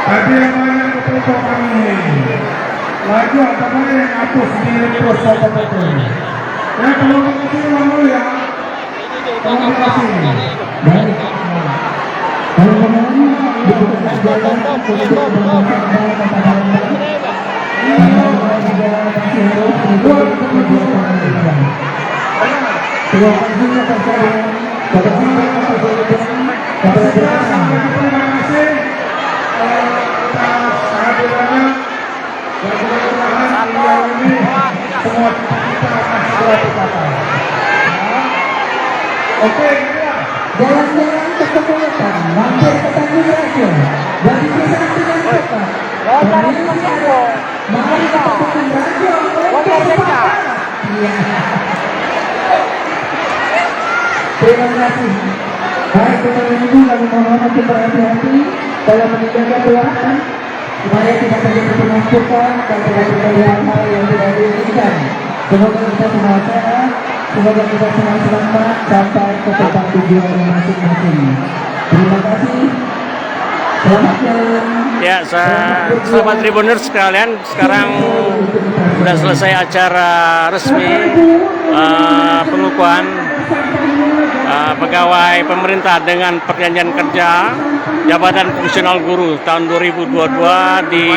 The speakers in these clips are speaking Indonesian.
Tadi yang banyak ketua kami. Lagi apa yang atur sendiri terus sobat itu. Ya kalau kasih lalu ya. Terima kasih. Baik. Kalau kemudian dibutuhkan jalan untuk mengembangkan terima kasih atas oke, jalan-jalan ke Kepulauan, mampir ke Tanjung Raja, bagi kisah dengan kota. Mari kita Tanjung Raja untuk sepakat. Terima kasih. Baik, kita menunggu lalu mohon untuk berhati-hati dalam meninggalkan ruangan supaya tidak terjadi penumpukan dan terjadi hal yang tidak diinginkan. Semoga kita semua sehat, semoga kita semua selamat sampai ke tempat tujuan masing-masing. Terima kasih. Selamat jalan. Ya, sahabat Tribuners sekalian, sekarang sudah selesai acara resmi pengukuhan pegawai pemerintah dengan perjanjian kerja Jabatan Fungsional Guru tahun 2022 di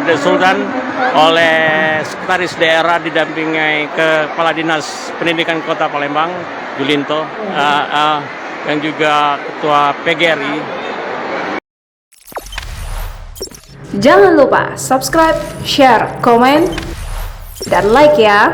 The Sultan oleh Sekretaris Daerah didampingi Kepala Dinas Pendidikan Kota Palembang Julinto dan juga Ketua PGRI. Jangan lupa subscribe, share, komen, dan like ya.